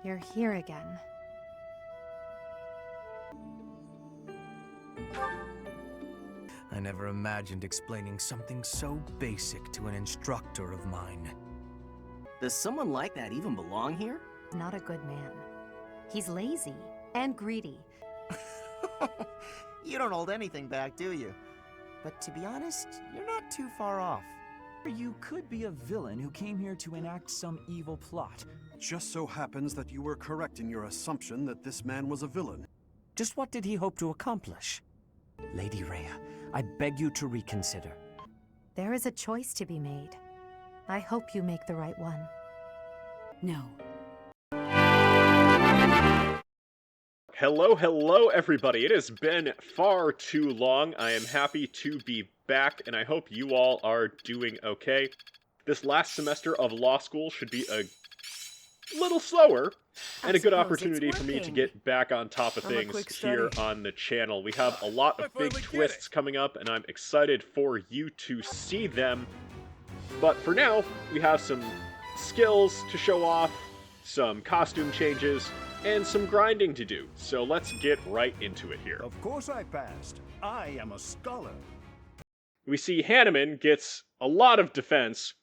You're here again. I never imagined explaining something so basic to an instructor of mine. Does someone like that even belong here? Not a good man. He's lazy and greedy. You don't hold anything back, do you? But to be honest, you're not too far off. You could be a villain who came here to enact some evil plot. Just so happens that you were correct in your assumption that this man was a villain. Just what did he hope to accomplish? Lady Rhea, I beg you to reconsider. There is a choice to be made. I hope you make the right one. No. Hello everybody. It has been far too long. I am happy to be back, and I hope you all are doing okay. This last semester of law school should be a little slower, and a good opportunity for me to get back on top of things here on the channel. We have a lot of big twists coming up, and I'm excited for you to see them. But for now, we have some skills to show off, some costume changes, and some grinding to do. So let's get right into it here. Of course I passed. I am a scholar. We see Hanneman gets a lot of defense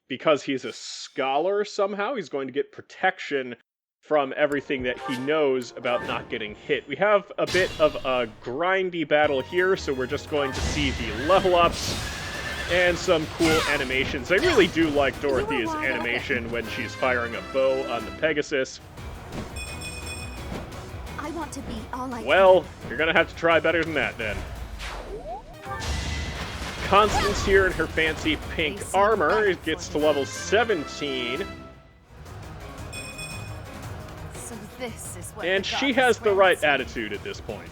because he's a scholar somehow. He's going to get protection from everything that he knows about not getting hit. We have a bit of a grindy battle here, so we're just going to see the level ups and some cool animations. I really do like Dorothy's animation when she's firing a bow on the Pegasus. I want to be all I Well, you're gonna have to try better than that then. Constance here in her fancy pink armor gets to level 17. So this is what And she has the right attitude at this point.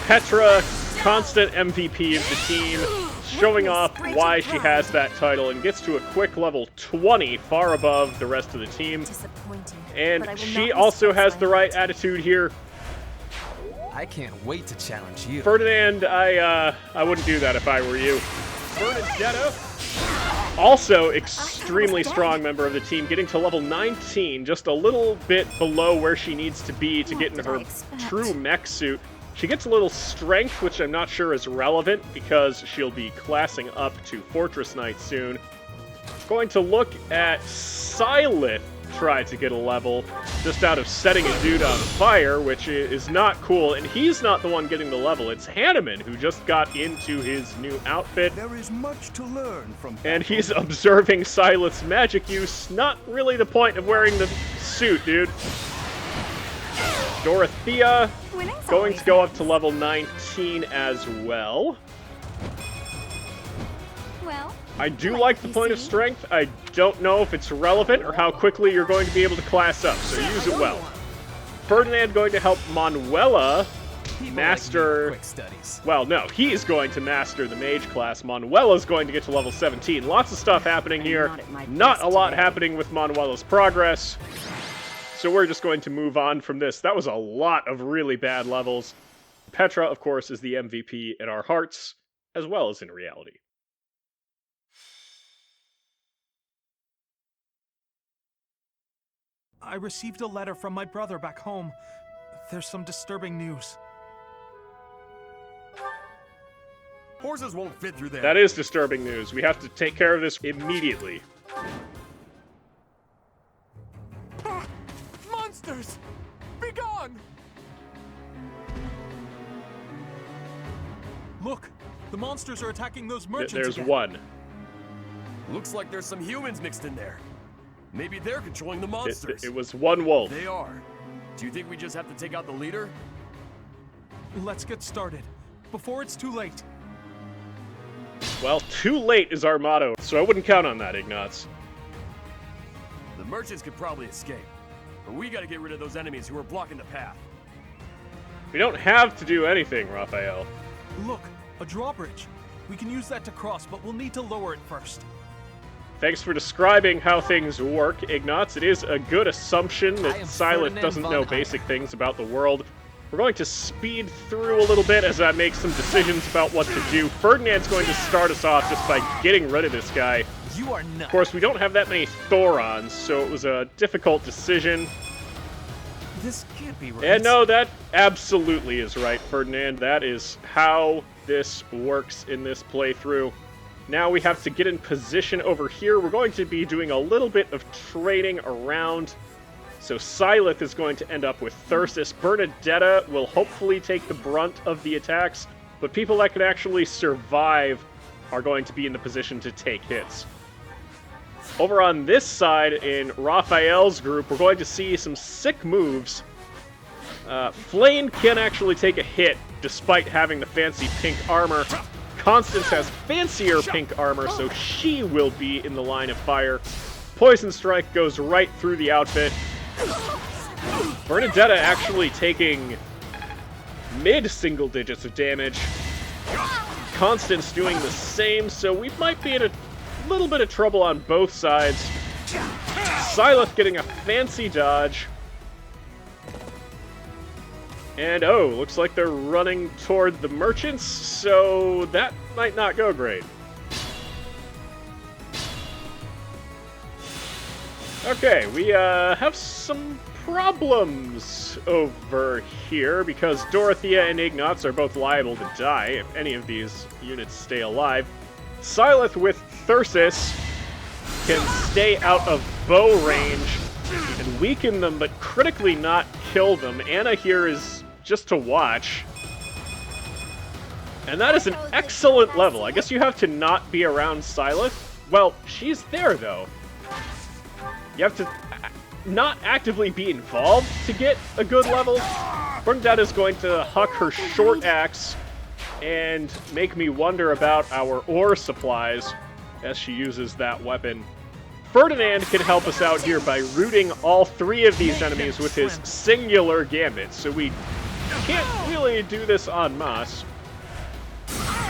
Petra, constant MVP of the team, showing off why she has that title and gets to a quick level 20, far above the rest of the team. And she also has the right attitude here. I can't wait to challenge you. Ferdinand, I wouldn't do that if I were you. Bernadetta, also extremely strong member of the team, getting to level 19, just a little bit below where she needs to be to get into her true mech suit. She gets a little strength, which I'm not sure is relevant because she'll be classing up to Fortress Knight soon. Going to look at Sighleth try to get a level just out of setting a dude on fire, which is not cool, and he's not the one getting the level. It's Hanneman who just got into his new outfit. There is much to learn from and he's observing Sighleth's magic use. Not really the point of wearing the suit, dude. Dorothea going to go up to level 19 as well. Well, I do like the point of strength. I don't know if it's relevant or how quickly you're going to be able to class up, so use it well. Ferdinand going to help Manuela master... Well, no, he's going to master the mage class. Manuela's going to get to level 17. Lots of stuff happening here. Not a lot happening with Manuela's progress. So we're just going to move on from this. That was a lot of really bad levels. Petra, of course, is the MVP in our hearts, as well as in reality. I received a letter from my brother back home. There's some disturbing news. Horses won't fit through there. That is disturbing news. We have to take care of this immediately. Monsters! Be gone! Look, the monsters are attacking those merchants. There's again. one. Looks like there's some humans mixed in there. Maybe they're controlling the monsters. It was one wolf. They are. Do you think we just have to take out the leader? Let's get started, before it's too late. Well, too late is our motto, so I wouldn't count on that, Ignatz. The merchants could probably escape, but we gotta get rid of those enemies who are blocking the path. We don't have to do anything, Raphael. Look, a drawbridge. We can use that to cross, but we'll need to lower it first. Thanks for describing how things work, Ignatz. It is a good assumption that Sighleth doesn't know basic things about the world. We're going to speed through a little bit as I make some decisions about what to do. Ferdinand's going to start us off just by getting rid of this guy. You are Of not. course, we don't have that many Thorons, so it was a difficult decision. This can't be right. And no, that absolutely is right, Ferdinand. That is how this works in this playthrough. Now we have to get in position over here. We're going to be doing a little bit of trading around. So Sighleth is going to end up with Thyrsis. Bernadetta will hopefully take the brunt of the attacks, but people that can actually survive are going to be in the position to take hits. Over on this side, in Raphael's group, we're going to see some sick moves. Flame can actually take a hit, despite having the fancy pink armor. Constance has fancier pink armor, so she will be in the line of fire. Poison Strike goes right through the outfit. Bernadetta actually taking mid-single digits of damage. Constance doing the same, so we might be in a little bit of trouble on both sides. Sighleth getting a fancy dodge. And oh, looks like they're running toward the merchants, so that might not go great. Okay, we have some problems over here because Dorothea and Ignatz are both liable to die if any of these units stay alive. Sighleth with Thyrsis can stay out of bow range and weaken them, but critically not kill them. Anna here is just to watch. And that is an excellent level. I guess you have to not be around Sighleth. Well, she's there, though. You have to not actively be involved to get a good level. Bernadette is going to huck her short axe and make me wonder about our ore supplies as she uses that weapon. Ferdinand can help us out here by rooting all three of these enemies with his singular gambit, so we can't really do this en masse.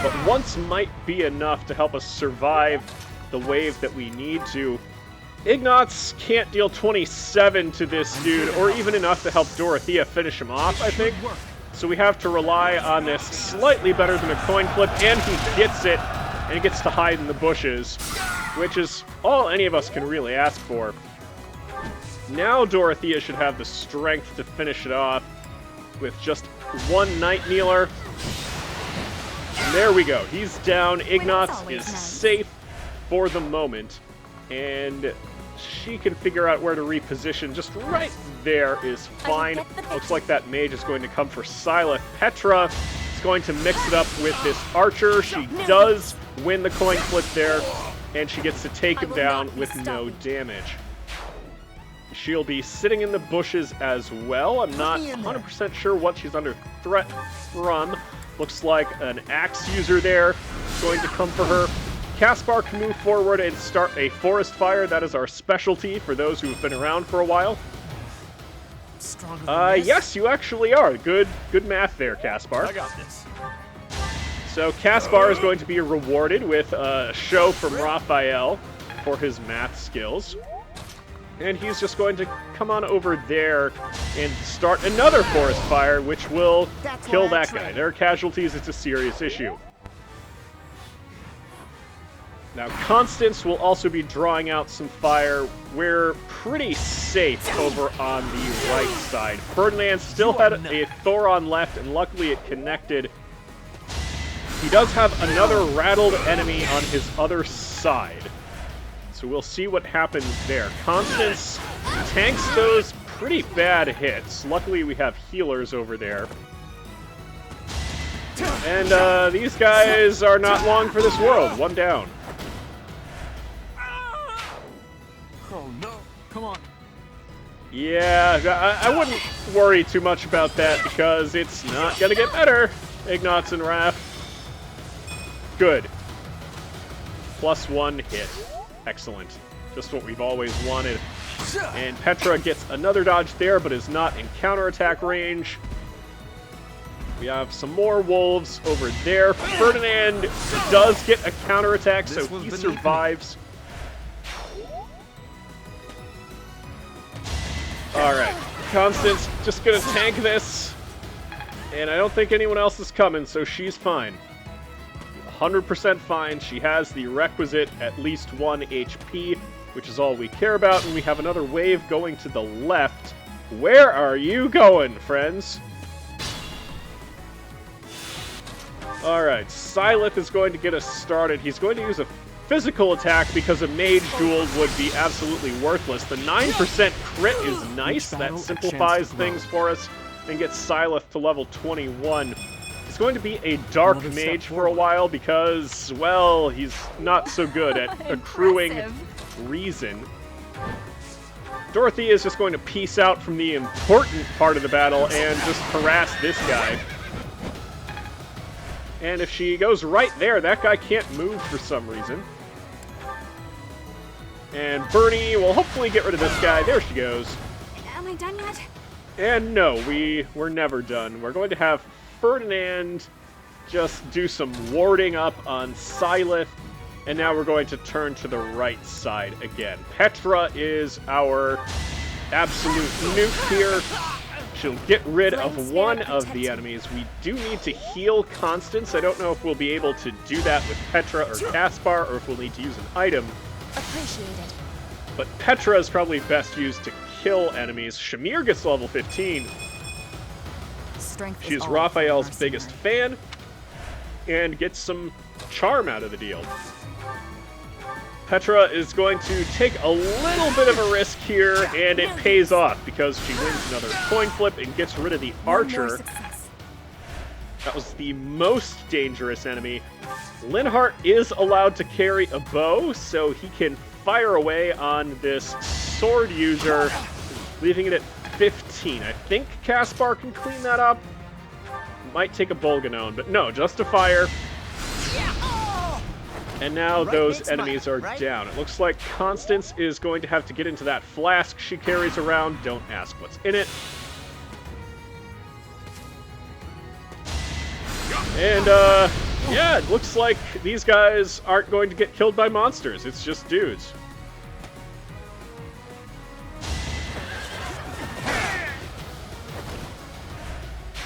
But once might be enough to help us survive the wave that we need to. Ignatz can't deal 27 to this dude, or even enough to help Dorothea finish him off, I think. So we have to rely on this slightly better than a coin flip, and he gets it, and he gets to hide in the bushes, which is all any of us can really ask for. Now Dorothea should have the strength to finish it off with just one Night Kneeler. And there we go. He's down. Ignatz is safe for the moment, and she can figure out where to reposition. Just right there is fine. Looks like that mage is going to come for Sighleth. Petra is going to mix it up with this archer. She does win the coin flip there, and she gets to take him down with no damage. She'll be sitting in the bushes as well. I'm not 100% sure what she's under threat from. Looks like an axe user there is going to come for her. Caspar can move forward and start a forest fire. That is our specialty for those who have been around for a while. Yes, you actually are. Good math there, Caspar. I got this. So Caspar is going to be rewarded with a show from Raphael for his math skills. And he's just going to come on over there and start another forest fire, which will kill that guy. There are casualties. It's a serious issue. Now, Constance will also be drawing out some fire. We're pretty safe over on the right side. Ferdinand still had a Thoron left, and luckily it connected. He does have another rattled enemy on his other side. So we'll see what happens there. Constance tanks those pretty bad hits. Luckily, we have healers over there. And these guys are not long for this world. One down. Oh no! Come on. Yeah, I wouldn't worry too much about that because it's not gonna get better. Ignatz and Raph. Good. +1 hit. Excellent. Just what we've always wanted. And Petra gets another dodge there, but is not in counterattack range. We have some more wolves over there. Ferdinand does get a counterattack, so he survives. Alright, Constance just gonna tank this. And I don't think anyone else is coming, so she's fine. 100% fine. She has the requisite at least 1 HP, which is all we care about, and we have another wave going to the left. Where are you going, friends? Alright, Sighleth is going to get us started. He's going to use a physical attack because a mage duel would be absolutely worthless. The 9% crit is nice. That simplifies things for us and gets Sighleth to level 21. He's going to be a dark mage for a while because, well, he's not so good at accruing reason. Dorothea is just going to peace out from the important part of the battle and just harass this guy. And if she goes right there, that guy can't move for some reason. And Bernie will hopefully get rid of this guy. There she goes. Am I done yet? And no, we're never done. We're going to have Ferdinand just do some warding up on Sighleth. And now we're going to turn to the right side again. Petra is our absolute nuke here. She'll get rid of one of the enemies. We do need to heal Constance. I don't know if we'll be able to do that with Petra or Caspar, or if we'll need to use an item. Appreciated. But Petra is probably best used to kill enemies. Shamir gets to level 15. Strength She's Raphael's biggest fan, and gets some charm out of the deal. Petra is going to take a little bit of a risk here, and it pays off because she wins another coin flip and gets rid of the archer. That was the most dangerous enemy. Linhart is allowed to carry a bow, so he can fire away on this sword user, leaving it at 15. I think Caspar can clean that up. Might take a Bolganone, but no, just a fire. And now those enemies are down. It looks like Constance is going to have to get into that flask she carries around. Don't ask what's in it. And, yeah, it looks like these guys aren't going to get killed by monsters. It's just dudes.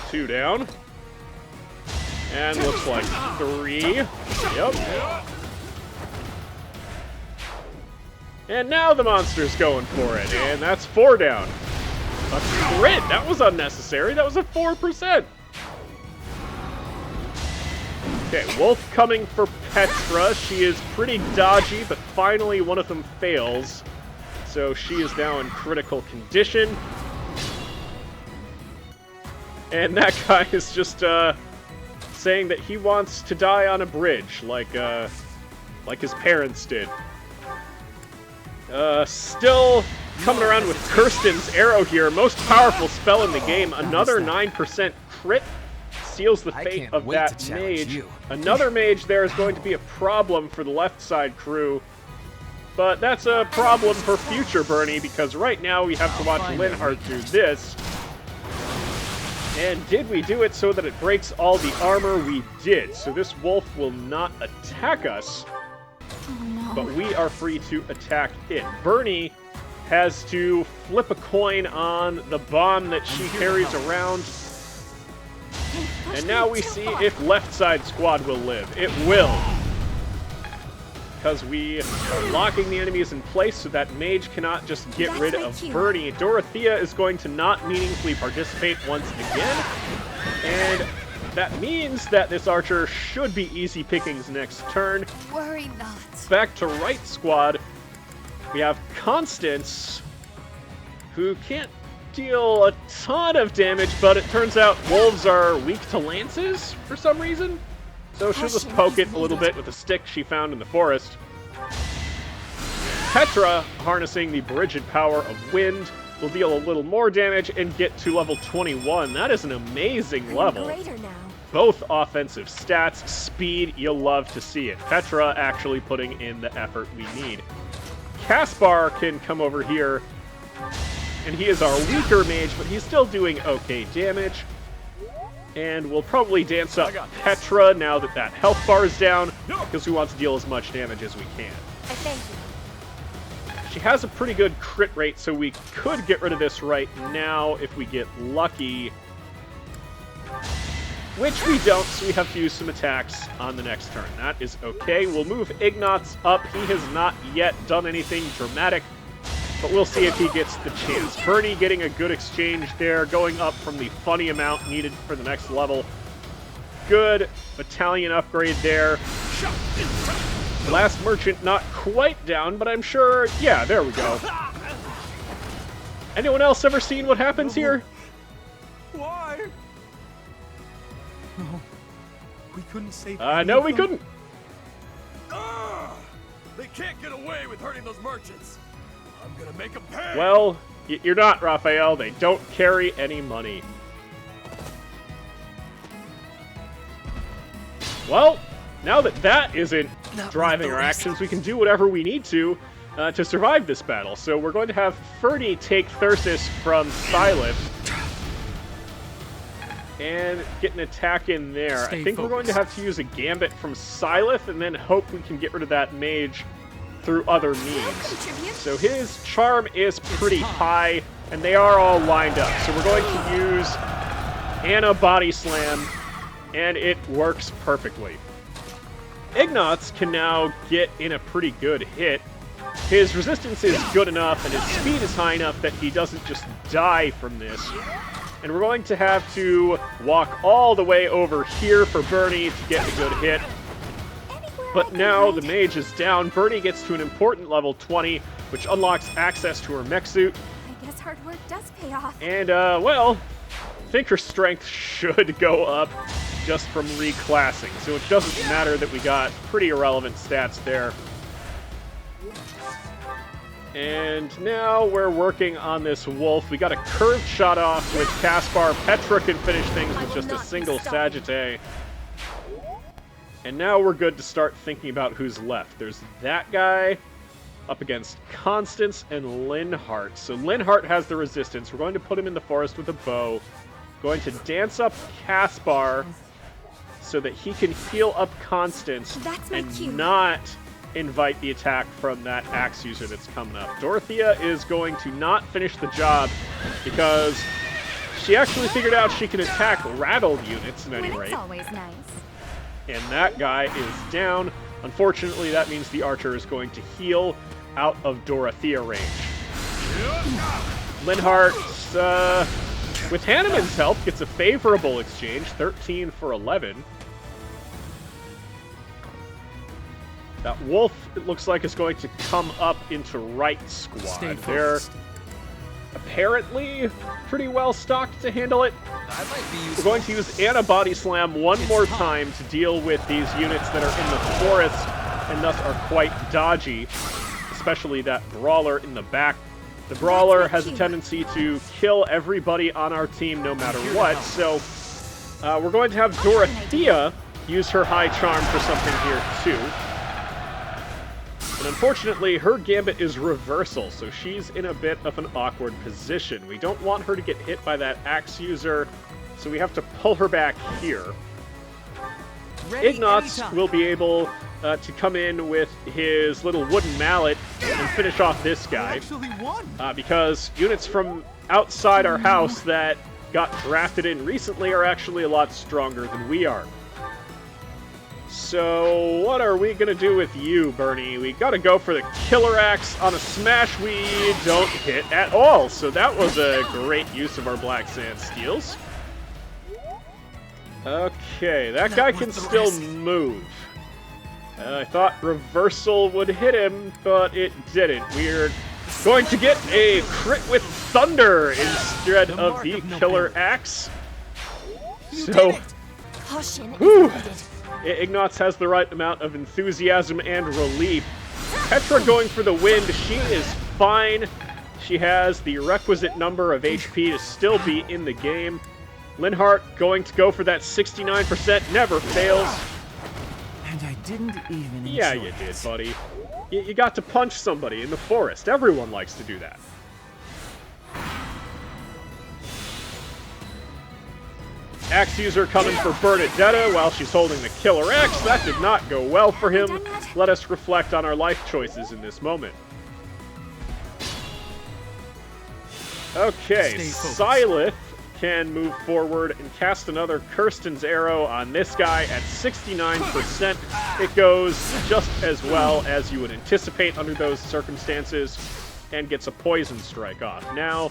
Two down. And looks like 3. Yep. And now the monster's going for it, and that's 4 down. A crit! That was unnecessary. That was a 4%. Okay, Wolf coming for Petra. She is pretty dodgy, but finally one of them fails. So she is now in critical condition. And that guy is just saying that he wants to die on a bridge, like his parents did. Still coming around with Kirsten's arrow here. Most powerful spell in the game. Another 9% crit seals the fate of that mage. Another mage there is going to be a problem for the left side crew. But that's a problem for future Bernie, because right now we have to watch Linhart do this. And did we do it so that it breaks all the armor? We did. So this wolf will not attack us. Oh, no. But we are free to attack it. Bernie has to flip a coin on the bomb that she carries around. And now we see if left side squad will live. It will. Because we are locking the enemies in place so that mage cannot just get rid of Bernie. Dorothea is going to not meaningfully participate once again. And that means that this archer should be easy pickings next turn. Worry not. Back to right squad. We have Constance, who can't deal a ton of damage, but it turns out wolves are weak to lances for some reason. So she'll just poke it a little bit with a stick she found in the forest. Petra, harnessing the Brigid power of wind, will deal a little more damage and get to level 21. That is an amazing level. Both offensive stats, speed, you'll love to see it. Petra actually putting in the effort we need. Caspar can come over here, and he is our weaker mage, but he's still doing okay damage. And we'll probably dance up Petra now that that health bar is down, because we want to deal as much damage as we can. I thank you. She has a pretty good crit rate, so we could get rid of this right now if we get lucky. which we don't, so we have to use some attacks on the next turn. That is okay. We'll move Ignatz up. He has not yet done anything dramatic, but we'll see if he gets the chance. Bernie getting a good exchange there, going up from the funny amount needed for the next level. Good battalion upgrade there. Last merchant not quite down, but I'm sure, yeah, there we go. Anyone else ever seen what happens here? Why? No. We couldn't save No, we couldn't. They can't get away with hurting those merchants. I'm gonna make them pay. Well, you're not, Raphael. They don't carry any money. Well, now that that isn't driving our actions, we can do whatever we need to survive this battle. So we're going to have Fernie take Thyrsis from Sighleth and get an attack in there. I think we're going to have to use a gambit from Sighleth and then hope we can get rid of that mage through other means. So his charm is pretty high, and they are all lined up. So we're going to use Anna Body Slam, and it works perfectly. Ignatz can now get in a pretty good hit. His resistance is good enough, and his speed is high enough that he doesn't just die from this. And we're going to have to walk all the way over here for Bernie to get a good hit. But now the mage is down. Bernie gets to an important level 20, which unlocks access to her mech suit. I guess hard work does pay off. And, well, I think her strength should go up just from reclassing. So it doesn't matter that we got pretty irrelevant stats there. And now we're working on this wolf. We got a curved shot off with Caspar. Petra can finish things with just a single Sagittae. And now we're good to start thinking about who's left. There's that guy up against Constance and Linhardt. So Linhardt has the resistance. We're going to put him in the forest with a bow. Going to dance up Caspar so that he can heal up Constance and not invite the attack from that axe user that's coming up. Dorothea is going to not finish the job because she actually figured out she can attack rattled units at any rate. That's always nice. And that guy is down. Unfortunately, that means the archer is going to heal out of Dorothea range. Linhardt, with Hanneman's help, gets a favorable exchange, 13 for 11. That wolf, it looks like, is going to come up into right squad. They're apparently pretty well stocked to handle it. We're going to use Anna Body Slam one more time to deal with these units that are in the forest and thus are quite dodgy, especially that brawler in the back. The brawler has a tendency to kill everybody on our team no matter what, so we're going to have Dorothea use her high charm for something here too. And unfortunately, her gambit is reversal, so she's in a bit of an awkward position. We don't want her to get hit by that axe user, so we have to pull her back here. Ignatz will be able to come in with his little wooden mallet and finish off this guy. Because units from outside our house that got drafted in recently are actually a lot stronger than we are. So, what are we going to do with you, Bernie? We got to go for the killer axe. On a smash, we don't hit at all. So that was a great use of our Black Sand Steels. Okay, that guy can still move. I thought reversal would hit him, but it didn't. We're going to get a crit with thunder instead of the killer axe. So, whew. Ignatz has the right amount of enthusiasm and relief. Petra going for the wind. She is fine. She has the requisite number of HP to still be in the game. Linhardt going to go for that 69%. Never fails. And I didn't even Yeah, you did, buddy. You got to punch somebody in the forest. Everyone likes to do that. Axe user coming for Bernadetta while she's holding the killer axe. That did not go well for him. Let us reflect on our life choices in this moment. Okay, Sighleth can move forward and cast another Kirsten's Arrow on this guy at 69%. It goes just as well as you would anticipate under those circumstances and gets a Poison Strike off. Now,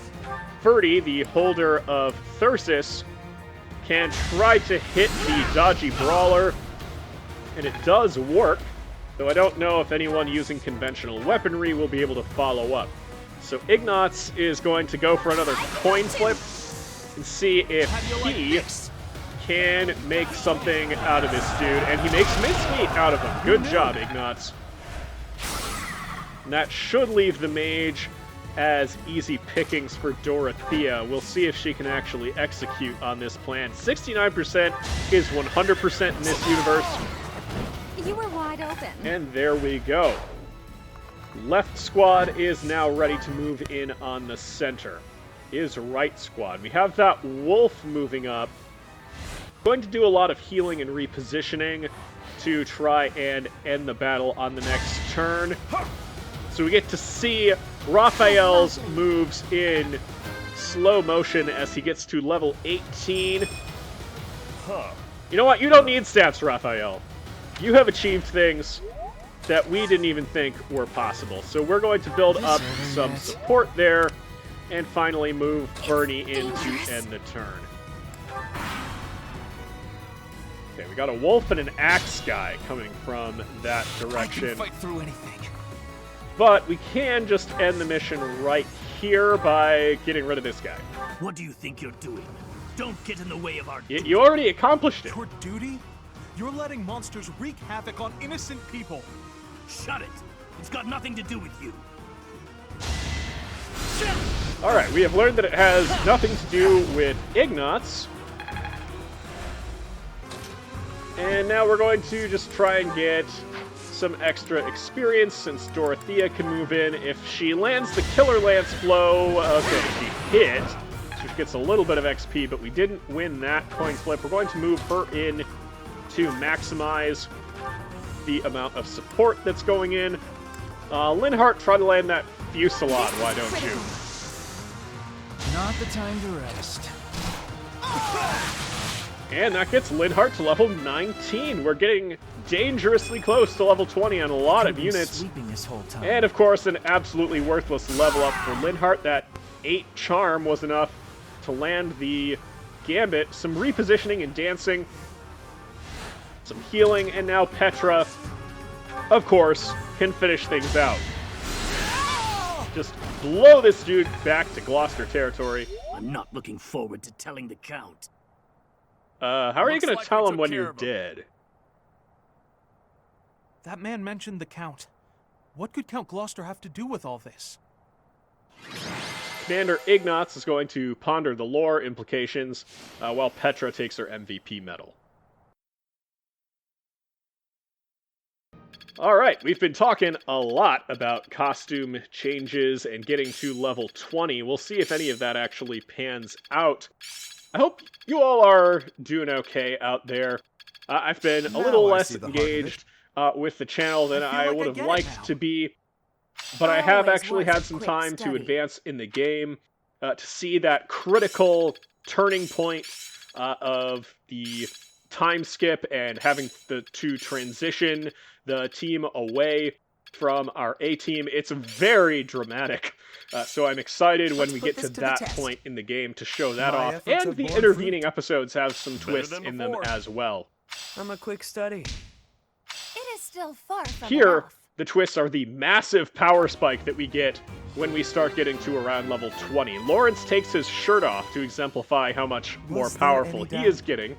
Ferdy, the holder of Thyrsus, can try to hit the dodgy Brawler, and it does work, though I don't know if anyone using conventional weaponry will be able to follow up. So Ignatz is going to go for another coin flip and see if he can make something out of this dude. And he makes mincemeat out of him. Good job, Ignatz. And that should leave the mage as easy pickings for Dorothea. We'll see if she can actually execute on this plan. 69% is 100% in this universe. You were wide open. And there we go. Left squad is now ready to move in on the center. Is right squad. We have that wolf moving up. Going to do a lot of healing and repositioning to try and end the battle on the next turn. So we get to see Raphael's moves in slow motion as he gets to level 18. You know what? You don't need stats, Raphael. You have achieved things that we didn't even think were possible. So we're going to build up some support there and finally move Bernie in to end the turn. Okay, we got a wolf and an axe guy coming from that direction. I can fight through anything. But we can just end the mission right here by getting rid of this guy. What do you think you're doing? Don't get in the way of our duty. You already accomplished it. Your duty? You're letting monsters wreak havoc on innocent people. Shut it. It's got nothing to do with you. Alright, we have learned that it has nothing to do with Ignatz. And now we're going to just try and get some extra experience since Dorothea can move in. If she lands the Killer Lance blow, okay, she hit, so she gets a little bit of XP, but we didn't win that coin flip. We're going to move her in to maximize the amount of support that's going in. Linhardt, try to land that Fusillade, why don't you? Not the time to rest. And that gets Linhardt to level 19. We're getting dangerously close to level 20 on a lot of units. This whole time. And of course, an absolutely worthless level up for Linhardt. That 8 charm was enough to land the Gambit. Some repositioning and dancing. Some healing, and now Petra, of course, can finish things out. Just blow this dude back to Gloucester territory. I'm not looking forward to telling the Count. How are you Looks going to like tell we him took when care you're of him. dead? That man mentioned the Count. What could Count Gloucester have to do with all this? Commander Ignatz is going to ponder the lore implications while Petra takes her MVP medal. Alright, we've been talking a lot about costume changes and getting to level 20. We'll see if any of that actually pans out. I hope you all are doing okay out there. I've been a little less engaged with the channel than I would have liked to be, but I have actually had some time to advance in the game to see that critical turning point of the time skip and having to transition the team away from our A-team. It's very dramatic, so I'm excited when we get to that point in the game to show that off, and the intervening episodes have some twists in them as well. I'm a quick study. It is still far from Here, enough. the twists are the massive power spike that we get when we start getting to around level 20. Lawrence takes his shirt off to exemplify how much more powerful he is getting.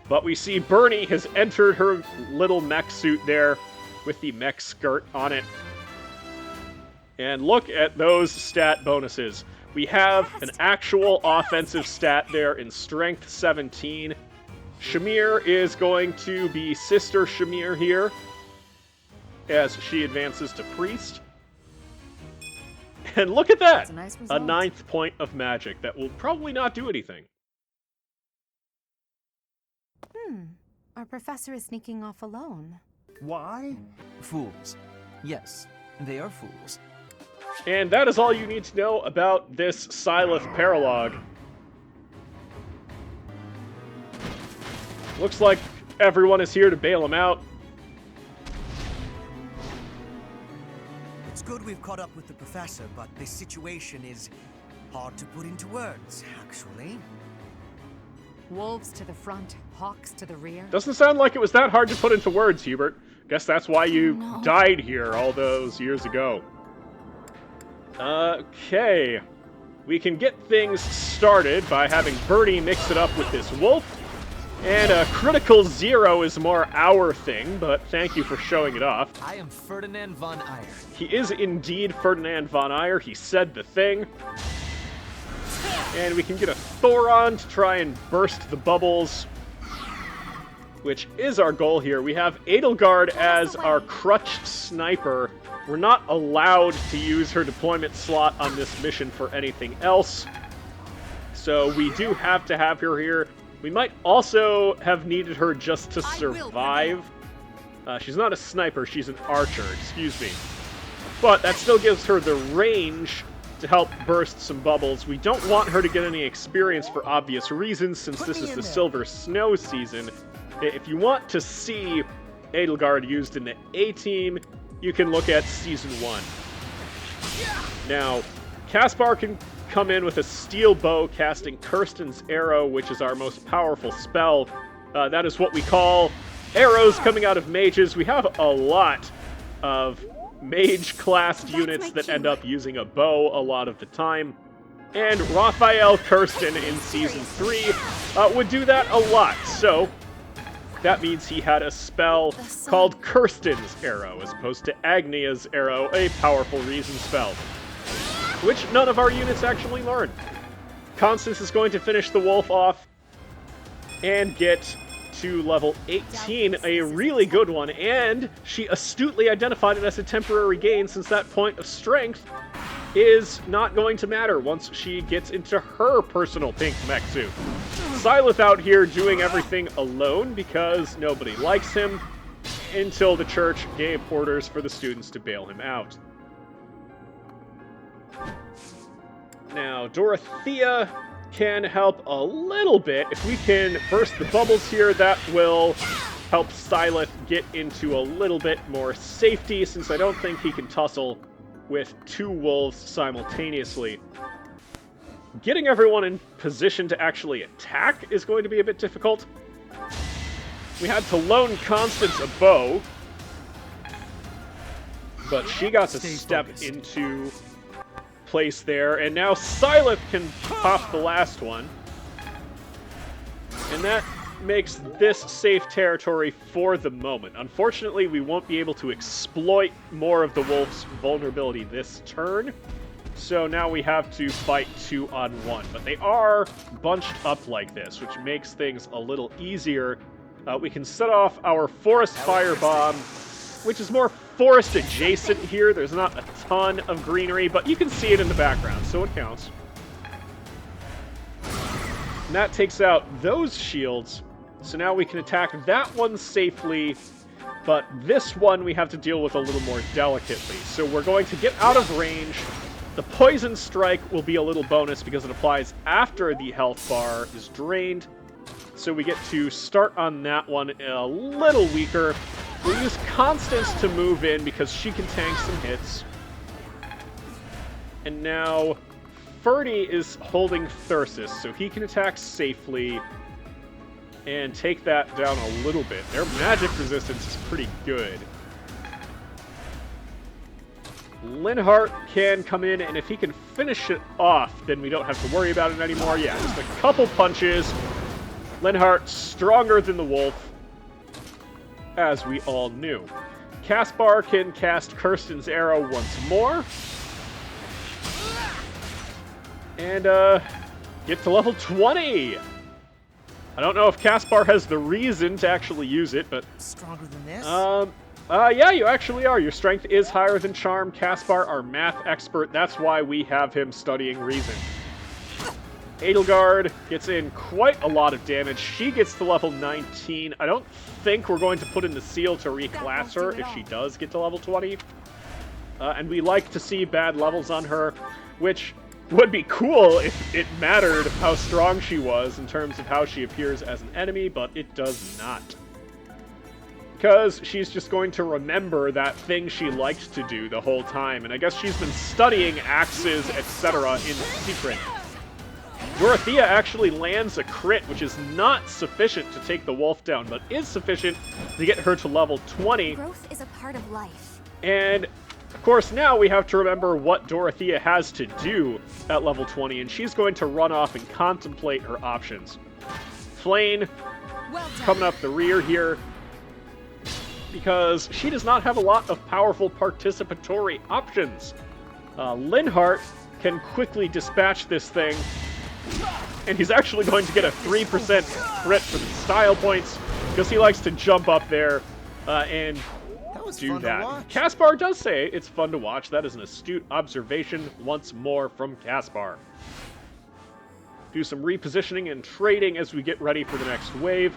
But we see Bernie has entered her little mech suit there with the mech skirt on it. And look at those stat bonuses. We have an actual offensive stat there in Strength 17. Shamir is going to be Sister Shamir here as she advances to Priest. And look at that! A nice A result. 9th point of magic that will probably not do anything. Our professor is sneaking off alone. Why? Fools. Yes, they are fools. And that is all you need to know about this Sighleth paralogue. Looks like everyone is here to bail him out. It's good we've caught up with the professor, but this situation is hard to put into words, actually. Wolves to the front, hawks to the rear. Doesn't sound like it was that hard to put into words, Hubert. Guess that's why you died here all those years ago. Okay. We can get things started by having Bernie mix it up with this wolf. And a critical 0 is more our thing, but thank you for showing it off. I am Ferdinand von Eyre. He is indeed Ferdinand von Eyre. He said the thing. And we can get a Thoron to try and burst the bubbles, which is our goal here. We have Edelgard as our crutched sniper. We're not allowed to use her deployment slot on this mission for anything else, so we do have to have her here. We might also have needed her just to survive. She's not a sniper, she's an archer, excuse me. But that still gives her the range to help burst some bubbles. We don't want her to get any experience for obvious reasons, since this is the Silver Snow season. If you want to see Edelgard used in the A-Team, you can look at Season 1. Now, Caspar can come in with a steel bow, casting Kirsten's Arrow, which is our most powerful spell. That is what we call arrows coming out of mages. We have a lot of mage-classed units that end up using a bow a lot of the time. And Raphael Kirsten in Season 3 would do that a lot, so that means he had a spell called Kirsten's Arrow, as opposed to Agnia's Arrow, a powerful reason spell, which none of our units actually learn. Constance is going to finish the wolf off and get to level 18, a really good one, and she astutely identified it as a temporary gain, since that point of strength is not going to matter once she gets into her personal pink mech suit. Sighleth out here doing everything alone because nobody likes him, until the church gave orders for the students to bail him out. Now, Dorothea can help a little bit. If we can burst the bubbles here, that will help Sighleth get into a little bit more safety, since I don't think he can tussle with two wolves simultaneously. Getting everyone in position to actually attack is going to be a bit difficult. We had to loan Constance a bow, but she got to step into place there, and now Sighleth can pop the last one. And that makes this safe territory for the moment. Unfortunately, we won't be able to exploit more of the wolf's vulnerability this turn, so now we have to fight 2-on-1. But they are bunched up like this, which makes things a little easier. We can set off our forest firebomb, which is more forest adjacent here. There's not a ton of greenery, but you can see it in the background, so it counts. And that takes out those shields, so now we can attack that one safely, but this one we have to deal with a little more delicately. So we're going to get out of range. The poison strike will be a little bonus because it applies after the health bar is drained, so we get to start on that one a little weaker. We'll use Constance to move in because she can tank some hits. And now Ferdy is holding Thyrsus, so he can attack safely and take that down a little bit. Their magic resistance is pretty good. Linhart can come in, and if he can finish it off, then we don't have to worry about it anymore. Yeah, just a couple punches. Linhart stronger than the wolf, as we all knew. Caspar can cast Kirsten's Arrow once more. And, get to level 20! I don't know if Caspar has the reason to actually use it, but... Stronger than this? Yeah, you actually are. Your strength is higher than Charm. Caspar, our math expert, that's why we have him studying Reason. Edelgard gets in quite a lot of damage. She gets to level 19. I don't think we're going to put in the seal to reclass her if she does get to level 20. And we like to see bad levels on her, which Would be cool if it mattered how strong she was in terms of how she appears as an enemy, but it does not. Because she's just going to remember that thing she liked to do the whole time, and I guess she's been studying axes, etc. in secret. Dorothea actually lands a crit, which is not sufficient to take the wolf down, but is sufficient to get her to level 20. Growth is a part of life. And, of course, now we have to remember what Dorothea has to do at level 20, and she's going to run off and contemplate her options. Flayn, coming up the rear here, because she does not have a lot of powerful participatory options. Linhardt can quickly dispatch this thing, and he's actually going to get a 3% crit for the style points, because he likes to jump up there and do that. Caspar does say it's fun to watch. That is an astute observation once more from Caspar. Do some repositioning and trading as we get ready for the next wave.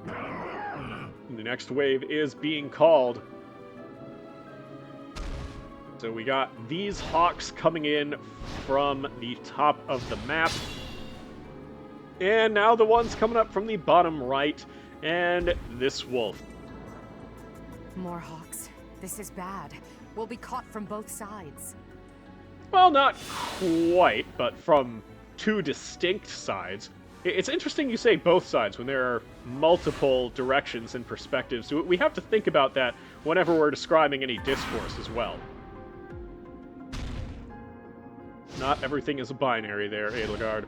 The next wave is being called. So we got these hawks coming in from the top of the map. And now the ones coming up from the bottom right. And this wolf. More hawks. This is bad. We'll be caught from both sides. Well, not quite, but from two distinct sides. It's interesting you say both sides when there are multiple directions and perspectives. So we have to think about that whenever we're describing any discourse as well. Not everything is a binary there, Edelgard.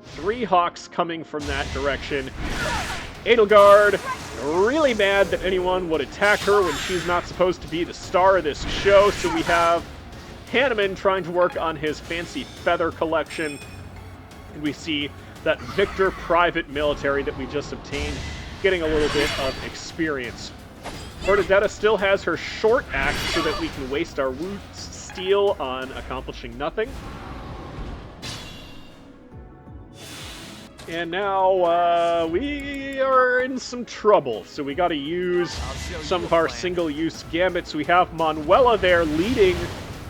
3 hawks coming from that direction. Edelgard, really mad that anyone would attack her when she's not supposed to be the star of this show, so we have Hanneman trying to work on his fancy feather collection. And we see that Victor private military that we just obtained getting a little bit of experience. Bernadetta still has her short axe so that we can waste our wood steel on accomplishing nothing. And now we are in some trouble, so we got to use some of our single-use gambits. We have Manuela there leading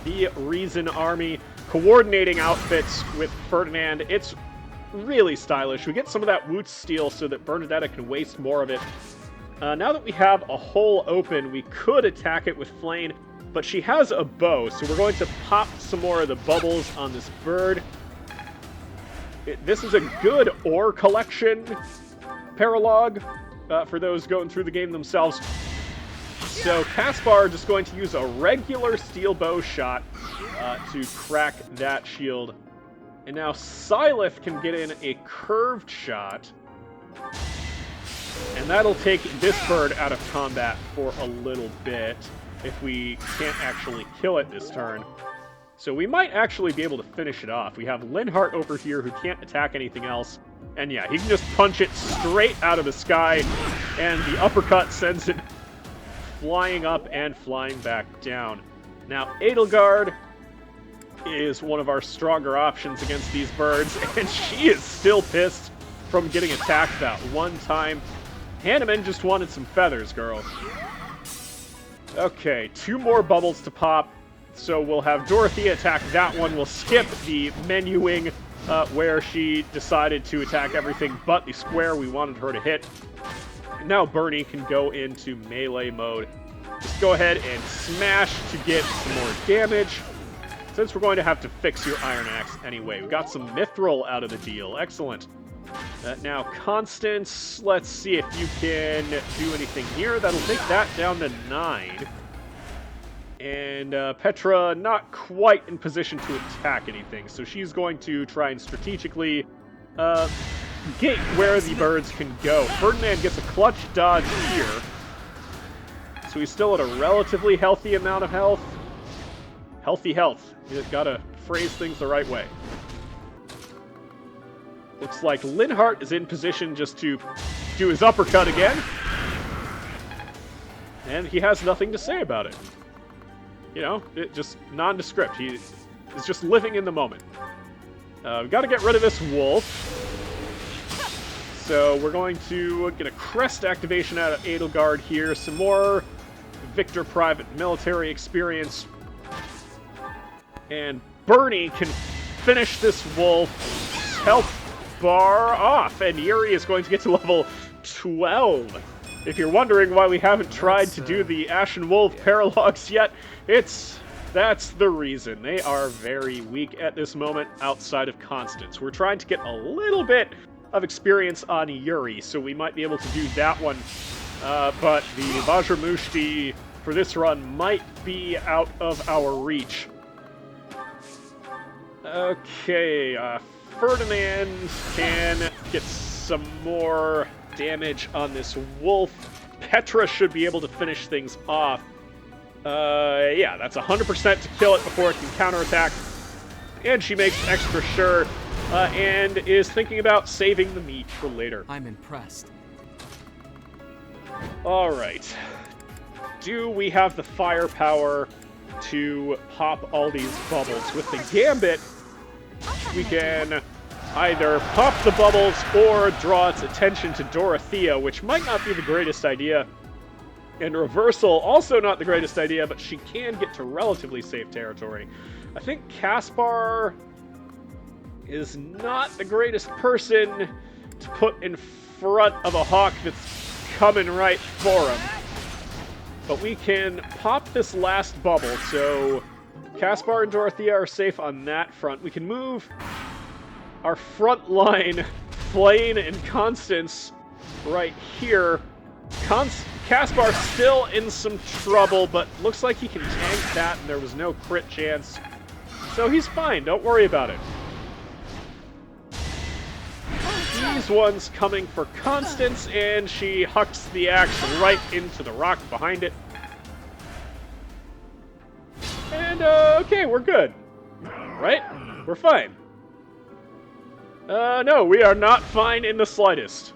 the Reason army, coordinating outfits with Ferdinand. It's really stylish. We get some of that woot steel so that Bernadetta can waste more of it. Now that we have a hole open, we could attack it with Flayn, but she has a bow, so we're going to pop some more of the bubbles on this bird. This is a good ore collection paralogue for those going through the game themselves. So Caspar just going to use a regular steel bow shot to crack that shield. And now Sighleth can get in a curved shot. And that'll take this bird out of combat for a little bit if we can't actually kill it this turn. So we might actually be able to finish it off. We have Linhardt over here who can't attack anything else. And yeah, he can just punch it straight out of the sky. And the uppercut sends it flying up and flying back down. Now Edelgard is one of our stronger options against these birds, and she is still pissed from getting attacked that one time. Hanneman just wanted some feathers, girl. Okay, 2 more bubbles to pop, so we'll have Dorothea attack that one. We'll skip the menuing where she decided to attack everything but the square we wanted her to hit. And now Bernie can go into melee mode. Just go ahead and smash to get some more damage, since we're going to have to fix your Iron Axe anyway. We got some Mithril out of the deal. Excellent. Now, Constance, let's see if you can do anything here. That'll take that down to 9. And Petra, not quite in position to attack anything, so she's going to try and strategically get where the birds can go. Ferdinand gets a clutch dodge here, so he's still at a relatively healthy amount of health. Healthy health. You've got to phrase things the right way. Looks like Linhardt is in position just to do his uppercut again. And he has nothing to say about it. You know, just nondescript. He is just living in the moment. We've got to get rid of this wolf. So we're going to get a crest activation out of Edelgard here. Some more Victor private military experience. And Bernie can finish this wolf, health bar off, and Yuri is going to get to level 12. If you're wondering why we haven't tried to do the Ashen Wolf paralogues yet, that's the reason. They are very weak at this moment outside of Constance. We're trying to get a little bit of experience on Yuri, so we might be able to do that one. But the Vajramushti for this run might be out of our reach. Okay, Ferdinand can get some more damage on this wolf. Petra should be able to finish things off. Yeah, that's 100% to kill it before it can counterattack. And she makes extra sure, and is thinking about saving the meat for later. I'm impressed. Alright. Do we have the firepower to pop all these bubbles? With the Gambit, we can either pop the bubbles or draw its attention to Dorothea, which might not be the greatest idea. And Reversal, also not the greatest idea, but she can get to relatively safe territory. I think Caspar is not the greatest person to put in front of a hawk that's coming right for him. But we can pop this last bubble, so Caspar and Dorothea are safe on that front. We can move our front line, Flane and Constance, right here. Caspar still in some trouble, but looks like he can tank that, and there was no crit chance. So he's fine, don't worry about it. These ones coming for Constance, and she hucks the axe right into the rock behind it. And, okay, we're good. Right? We're fine. No, we are not fine in the slightest.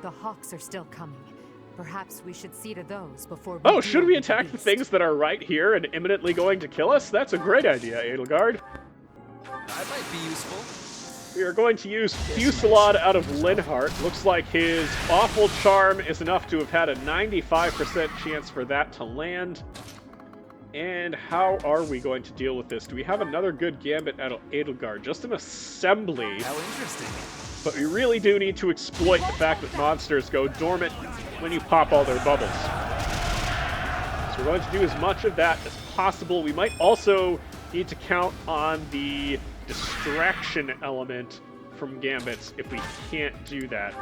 The hawks are still coming. Perhaps we should see to those before we Oh, should we attack the things that are right here and imminently going to kill us? That's a great idea, Edelgard. That might be useful. We are going to use Fusillade out of Linhart. Looks like his Awful Charm is enough to have had a 95% chance for that to land. And how are we going to deal with this? Do we have another good Gambit out of Edelgard? Just an assembly. How interesting. But we really do need to exploit the fact that monsters go dormant when you pop all their bubbles. So we're going to do as much of that as possible. We might also need to count on the distraction element from Gambits if we can't do that.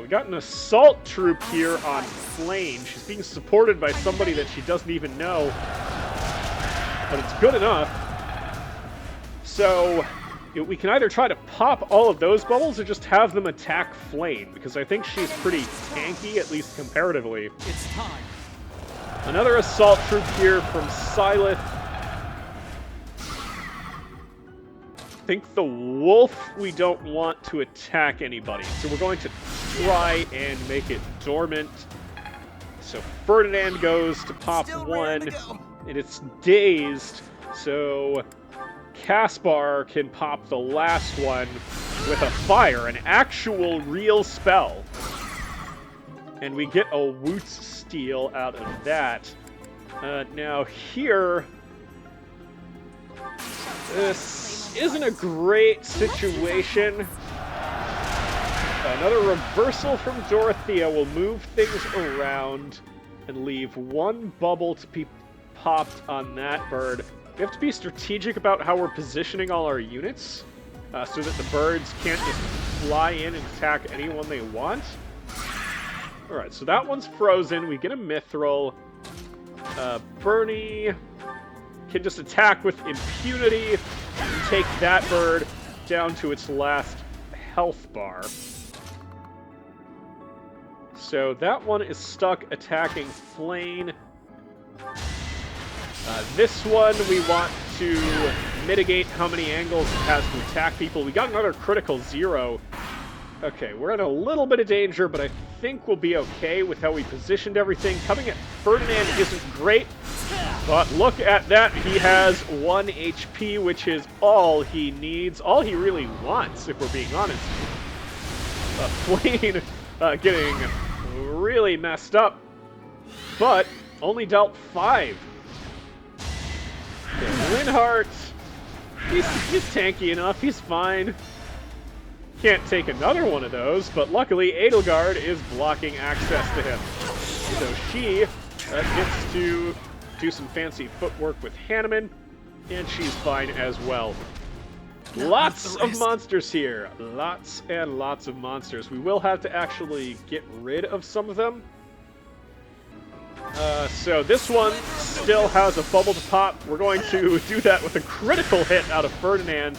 We got an assault troop here on Flane. She's being supported by somebody that she doesn't even know. But it's good enough. So we can either try to pop all of those bubbles or just have them attack Flane, because I think she's pretty tanky, at least comparatively. It's time. Another assault troop here from Sighleth. I think the wolf we don't want to attack anybody, so we're going to try and make it dormant. So Ferdinand goes to pop one, and it's dazed, so Caspar can pop the last one with a fire, an actual real spell. And we get a Woot's Steel out of that. Now here, this isn't a great situation. Another reversal from Dorothea will move things around and leave one bubble to be popped on that bird. We have to be strategic about how we're positioning all our units so that the birds can't just fly in and attack anyone they want. Alright, so that one's frozen. We get a Mithril. Bernie can just attack with impunity and take that bird down to its last health bar. So that one is stuck attacking Flane. This one, we want to mitigate how many angles it has to attack people. We got another critical 0. Okay, we're in a little bit of danger, but I think we'll be okay with how we positioned everything. Coming at Ferdinand isn't great, but look at that. He has 1 HP, which is all he needs, all he really wants, if we're being honest. Flane getting really messed up, but only dealt 5. Okay, Linhardt, he's tanky enough, he's fine. Can't take another one of those, but luckily Edelgard is blocking access to him. So she gets to do some fancy footwork with Hanneman, and she's fine as well. Lots of monsters here. Lots and lots of monsters. We will have to actually get rid of some of them. So this one still has a bubble to pop. We're going to do that with a critical hit out of Ferdinand.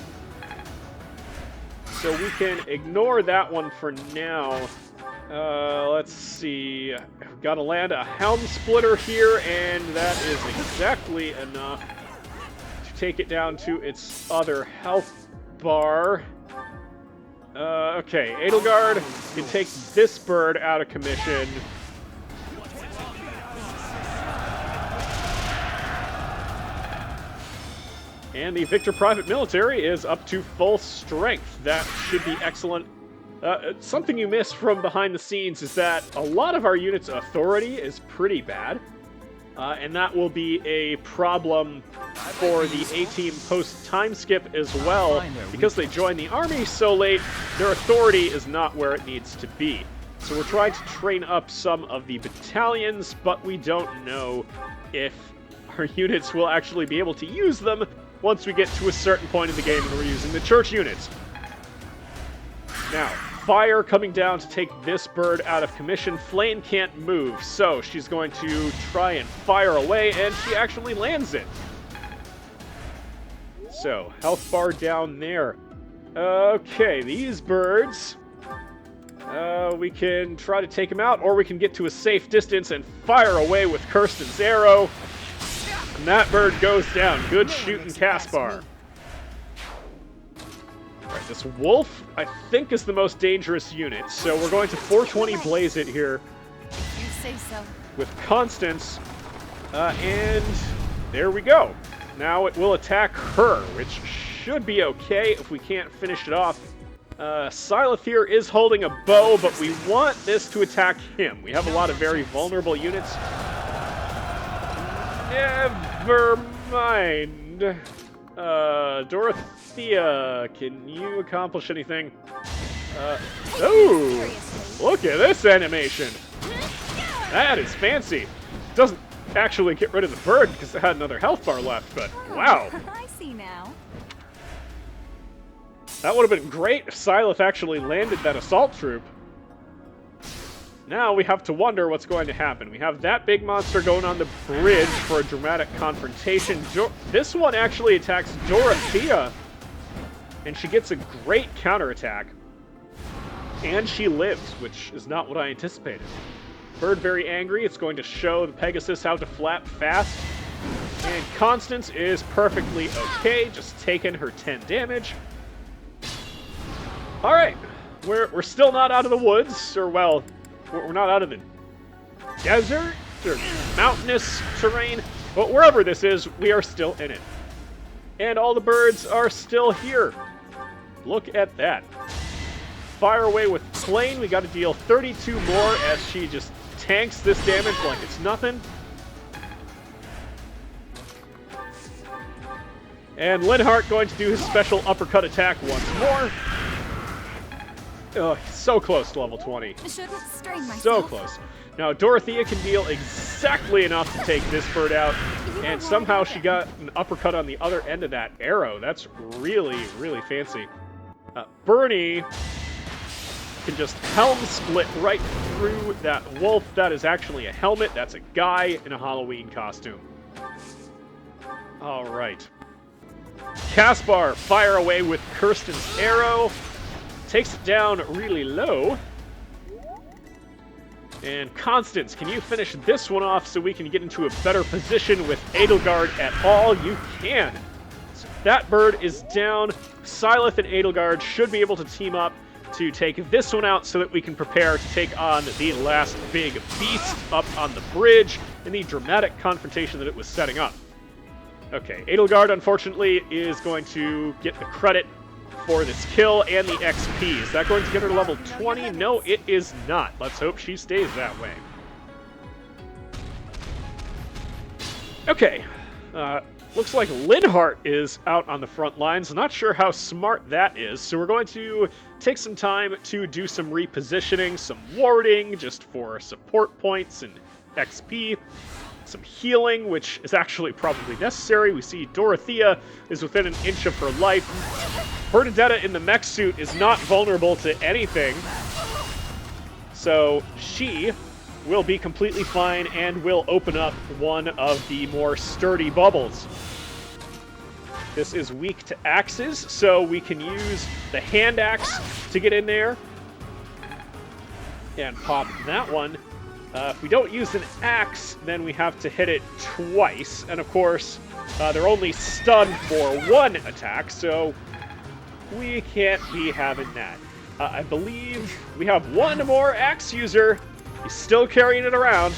So we can ignore that one for now. Let's see. We've got to land a Helm Splitter here, and that is exactly enough to take it down to its other health bar. Okay, Edelgard can take this bird out of commission. And the Victor Private Military is up to full strength. That should be excellent. Something you miss from behind the scenes is that a lot of our units' authority is pretty bad. And that will be a problem for the A-Team post-time skip as well. Because they joined the army so late, their authority is not where it needs to be. So we're trying to train up some of the battalions, but we don't know if our units will actually be able to use them once we get to a certain point in the game and we're using the church units. Now, fire coming down to take this bird out of commission. Flame can't move, so she's going to try and fire away, and she actually lands it. So, health bar down there. Okay, these birds, we can try to take them out, or we can get to a safe distance and fire away with Kirsten's arrow. And that bird goes down. Good shooting, Caspar. Alright, this wolf, I think, is the most dangerous unit. So we're going to 420 Blaze it here. You say so. With Constance. And there we go. Now it will attack her, which should be okay if we can't finish it off. Sighleth here is holding a bow, but we want this to attack him. We have a lot of very vulnerable units. Never mind. Dorothea, can you accomplish anything? Oh, look at this animation. That is fancy. Doesn't actually get rid of the bird because it had another health bar left, but wow. I see now. That would have been great if Sighleth actually landed that assault troop. Now we have to wonder what's going to happen. We have that big monster going on the bridge for a dramatic confrontation. This one actually attacks Dorothea, and she gets a great counterattack. And she lives, which is not what I anticipated. Bird very angry. It's going to show the Pegasus how to flap fast. And Constance is perfectly okay, just taking her 10 damage. Alright, we're still not out of the woods, or well, we're not out of the desert or mountainous terrain, but wherever this is, we are still in it. And all the birds are still here. Look at that. Fire away with Plane. We got to deal 32 more as she just tanks this damage like it's nothing. And Linhardt going to do his special uppercut attack once more. Oh, so close to level 20. Shouldn't strain myself. So close. Now, Dorothea can deal exactly enough to take this bird out, and somehow she got an uppercut on the other end of that arrow. That's really, really fancy. Bernie can just helm split right through that wolf. That is actually a helmet. That's a guy in a Halloween costume. All right. Caspar, fire away with Kirsten's arrow. Takes it down really low. And Constance, can you finish this one off so we can get into a better position with Edelgard at all? You can. So that bird is down. Sighleth and Edelgard should be able to team up to take this one out so that we can prepare to take on the last big beast up on the bridge in the dramatic confrontation that it was setting up. Okay, Edelgard, unfortunately, is going to get the credit for this kill and the XP. Is that going to get her to level 20? No, it is not. Let's hope she stays that way. Looks like Linhardt is out on the front lines. Not sure how smart that is, so we're going to take some time to do some repositioning, some warding, just for support points and XP, some healing, which is actually probably necessary. We see Dorothea is within an inch of her life. Bernadetta in the mech suit is not vulnerable to anything, so she will be completely fine and will open up one of the more sturdy bubbles. This is weak to axes, so we can use the hand axe to get in there and pop that one. If we don't use an axe, then we have to hit it twice, and of course, they're only stunned for one attack, so we can't be having that. I believe we have one more axe user. He's still carrying it around,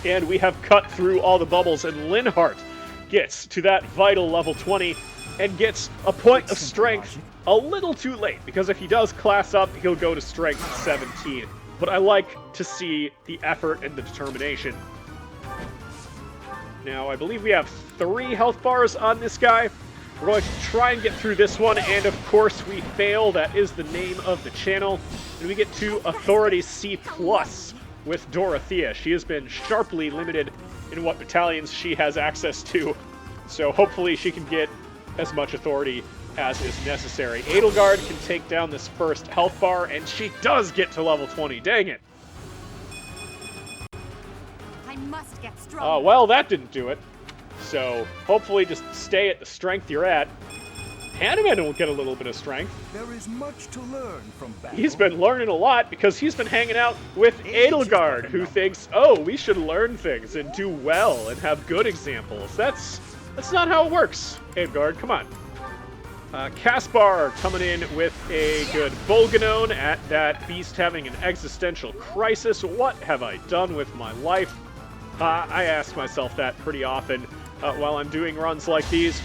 and we have cut through all the bubbles, and Linhardt gets to that vital level 20 and gets a point of strength a little too late, because if he does class up, he'll go to strength 17. But I like to see the effort and the determination. Now, I believe we have 3 health bars on this guy. We're going to try and get through this one, and of course we fail. That is the name of the channel. And we get to Authority C+. With Dorothea. She has been sharply limited in what battalions she has access to, so hopefully she can get as much authority as is necessary. Edelgard can take down this first health bar, and she does get to level 20. Dang it. I must get strong. Oh, well, that didn't do it. So hopefully just stay at the strength you're at. Hanuman will get a little bit of strength. There is much to learn from battle. He's been learning a lot because he's been hanging out with Edelgard, who thinks, oh, we should learn things and do well and have good examples. That's not how it works, Edelgard. Come on. Caspar coming in with a good Volganone at that beast having an existential crisis. What have I done with my life? I ask myself that pretty often while I'm doing runs like these.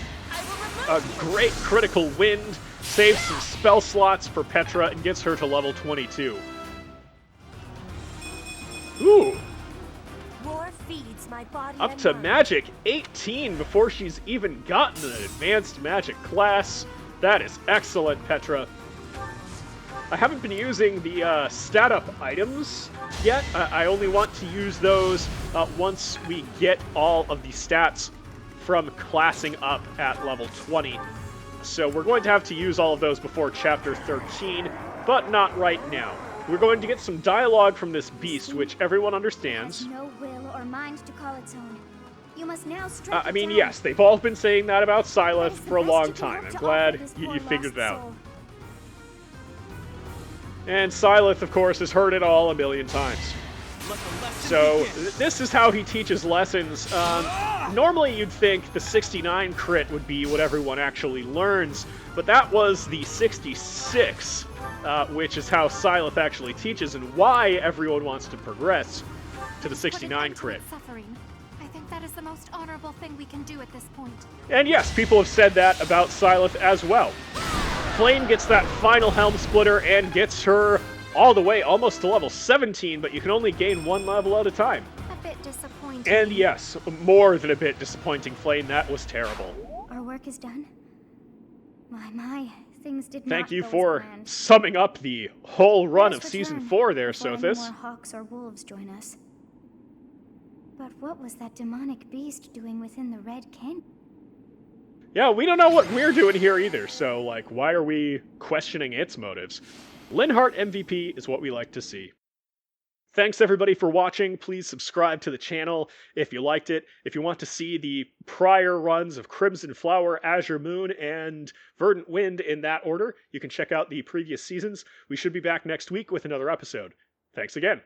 A great critical wind saves some spell slots for Petra and gets her to level 22. Ooh. War feeds my body Up to magic 18 before she's even gotten an advanced magic class. That is excellent, Petra. I haven't been using the stat up items yet. I only want to use those once we get all of the stats from classing up at level 20. So we're going to have to use all of those before chapter 13, but not right now. We're going to get some dialogue from this beast, which everyone understands. No will or mind to call its own. You must now I mean, yes, they've all been saying that about Sighleth for a long time. I'm glad you figured it out. And Sighleth, of course, has heard it all a million times. So this is how he teaches lessons. Normally you'd think the 69 crit would be what everyone actually learns, but that was the 66, which is how Sighleth actually teaches and why everyone wants to progress to the 69 crit. I think that is the most honorable thing we can do at this point. And yes, people have said that about Sighleth as well. Flame gets that final helm splitter and gets her all the way almost to level 17, but you can only gain 1 level at a time. A bit disappointing. And yes, more than a bit disappointing, Flame. That was terrible. Our work is done. My, things did not Thank you go as for planned. summing up the whole run of Let us Season return 4 there, before any Sothis. more hawks or wolves join us. But what was that demonic beast doing within the Red Canyon? Yeah, we don't know what we're doing here either, so, like, why are we questioning its motives? Linhardt MVP is what we like to see. Thanks everybody for watching. Please subscribe to the channel if you liked it. If you want to see the prior runs of Crimson Flower, Azure Moon, and Verdant Wind in that order, you can check out the previous seasons. We should be back next week with another episode. Thanks again.